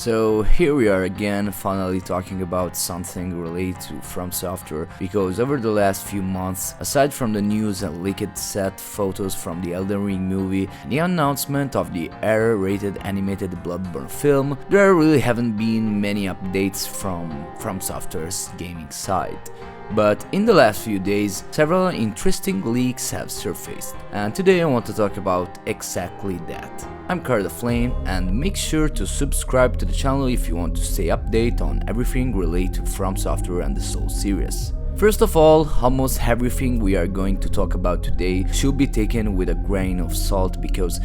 So here we are again, finally talking about something related to FromSoftware, because over the last few months, aside from the news and leaked set photos from the Elden Ring movie and the announcement of the R-rated animated Bloodborne film, there really haven't been many updates from FromSoftware's gaming side. But in the last few days, several interesting leaks have surfaced, and today I want to talk about exactly that. I'm Flame, and make sure to subscribe to the channel if you want to stay updated on everything related to FromSoftware and the Souls series. First of all, almost everything we are going to talk about today should be taken with a grain of salt, because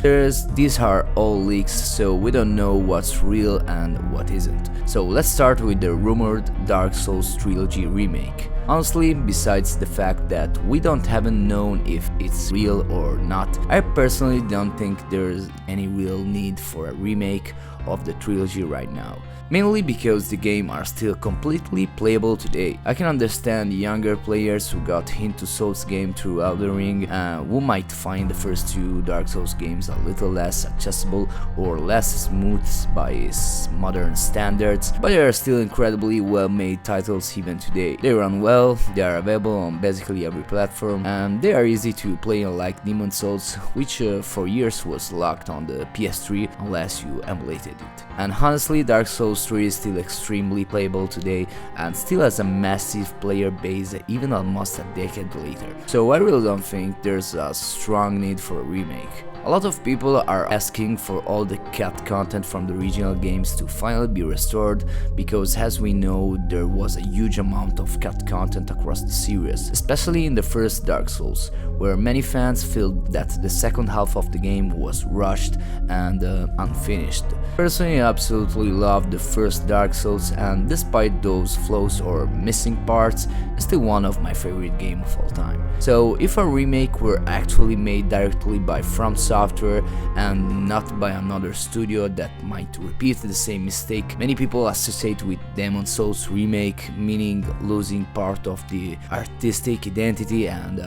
these are all leaks, so we don't know what's real and what isn't. So let's start with the rumored Dark Souls Trilogy Remake. Honestly, besides the fact that we haven't known if it's real or not, I personally don't think there's any real need for a remake of the trilogy right now. Mainly because the game are still completely playable today. I can understand younger players who got into Souls game through Elden Ring, who might find the first two Dark Souls games a little less accessible or less smooth by modern standards, but they are still incredibly well made titles even today. They run well, they are available on basically every platform, and they are easy to play, unlike Demon Souls, which for years was locked on the PS3 unless you emulated it. And honestly, Dark Souls 3 is still extremely playable today and still has a massive player base even almost a decade later. So I really don't think there's a strong need for a remake. A lot of people are asking for all the cut content from the original games to finally be restored, because as we know, there was a huge amount of cut content across the series, especially in the first Dark Souls, where many fans feel that the second half of the game was rushed and unfinished. Personally, I absolutely loved the first Dark Souls, and despite those flaws or missing parts, it's still one of my favorite games of all time. So if a remake were actually made directly by FromSoftware and not by another studio that might repeat the same mistake many people associate with Demon Souls Remake, meaning losing part of the artistic identity and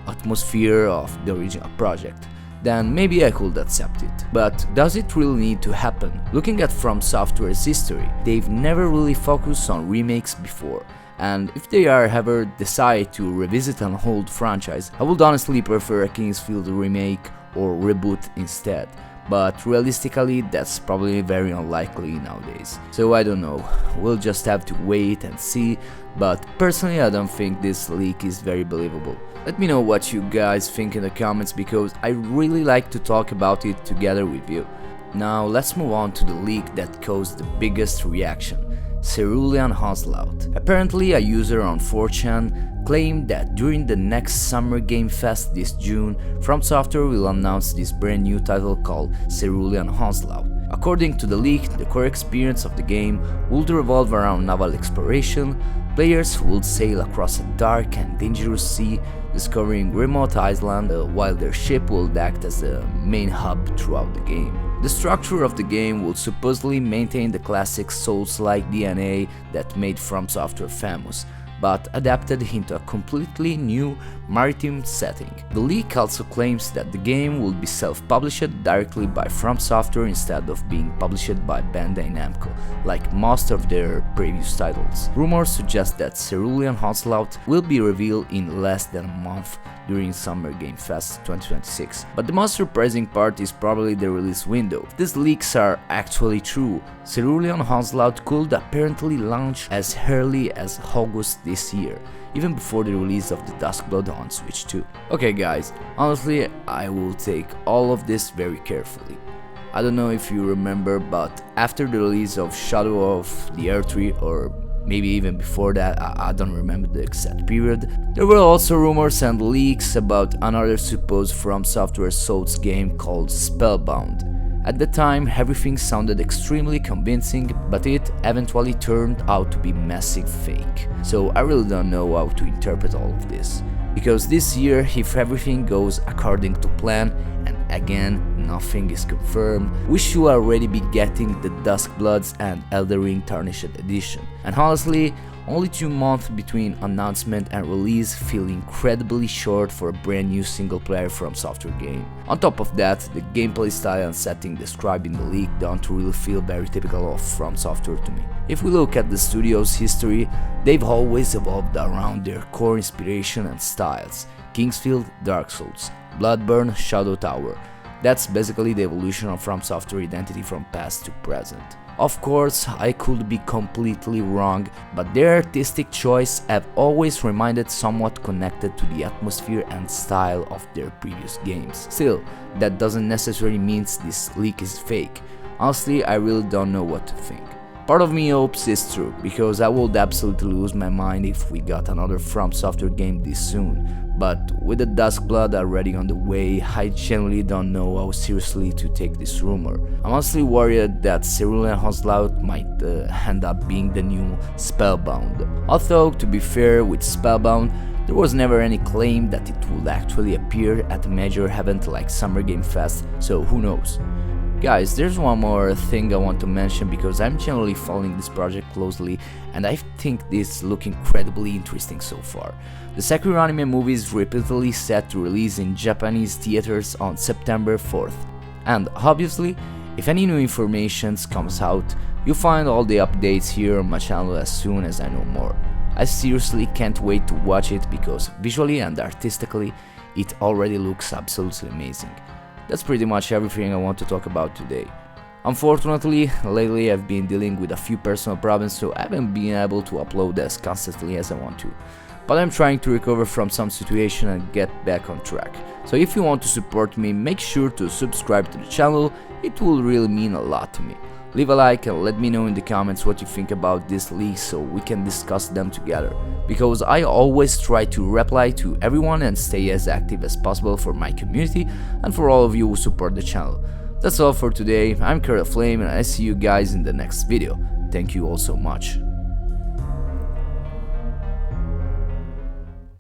atmosphere of the original project, then maybe I could accept it. But does it really need to happen? Looking at FromSoftware's history, they've never really focused on remakes before. And if they ever decide to revisit an old franchise, I would honestly prefer a Kingsfield remake or reboot instead. But realistically, that's probably very unlikely nowadays. So I don't know, we'll just have to wait and see, but personally I don't think this leak is very believable. Let me know what you guys think in the comments, because I really like to talk about it together with you. Now let's move on to the leak that caused the biggest reaction. Cerulean Onslaught. Apparently, a user on 4chan claimed that during the next Summer Game Fest this June, FromSoftware will announce this brand new title called Cerulean Onslaught. According to the leak, the core experience of the game would revolve around naval exploration. Players would sail across a dark and dangerous sea, discovering remote islands, while their ship would act as the main hub throughout the game. The structure of the game will supposedly maintain the classic Souls-like DNA that made FromSoftware famous, but adapted into a completely new maritime setting. The leak also claims that the game will be self-published directly by FromSoftware instead of being published by Bandai Namco, like most of their previous titles. Rumors suggest that Cerulean Onslaught will be revealed in less than a month during Summer Game Fest 2026. But the most surprising part is probably the release window. If these leaks are actually true, Cerulean Onslaught could apparently launch as early as August this year, even before the release of the Duskbloods on Switch 2. Okay guys, honestly I will take all of this very carefully. I don't know if you remember, but after the release of Shadow of the Erdtree, or maybe even before that, I don't remember the exact period, there were also rumors and leaks about another supposed FromSoftware Souls game called Spellbound. At the time, everything sounded extremely convincing, but it eventually turned out to be massive fake. So I really don't know how to interpret all of this. Because this year, if everything goes according to plan, and again, nothing is confirmed, we should already be getting the Duskbloods and Elden Ring Tarnished Edition. And honestly, only 2 months between announcement and release feel incredibly short for a brand new single player FromSoftware game. On top of that, the gameplay style and setting described in the leak don't really feel very typical of FromSoftware to me. If we look at the studio's history, they've always evolved around their core inspiration and styles: Kingsfield, Dark Souls, Bloodborne, Shadow Tower. That's basically the evolution of FromSoftware identity from past to present. Of course, I could be completely wrong, but their artistic choice have always remained somewhat connected to the atmosphere and style of their previous games. Still, that doesn't necessarily mean this leak is fake. Honestly, I really don't know what to think. Part of me hopes it's true, because I would absolutely lose my mind if we got another FromSoftware game this soon. But with the Duskblood already on the way, I genuinely don't know how seriously to take this rumor. I'm honestly worried that Cerulean Onslaught might end up being the new Spellbound. Although, to be fair, with Spellbound, there was never any claim that it would actually appear at a major event like Summer Game Fest, so who knows. Guys, there's one more thing I want to mention, because I'm generally following this project closely and I think this looks incredibly interesting so far. The Sekiro anime movie is repeatedly set to release in Japanese theaters on September 4th. And obviously, if any new information comes out, you'll find all the updates here on my channel as soon as I know more. I seriously can't wait to watch it, because visually and artistically it already looks absolutely amazing. That's pretty much everything I want to talk about today. Unfortunately, lately I've been dealing with a few personal problems, so I haven't been able to upload as constantly as I want to. But I'm trying to recover from some situation and get back on track. So if you want to support me, make sure to subscribe to the channel, it will really mean a lot to me. Leave a like and let me know in the comments what you think about this leak so we can discuss them together, because I always try to reply to everyone and stay as active as possible for my community and for all of you who support the channel. That's all for today. I'm Flame and I see you guys in the next video. Thank you all so much.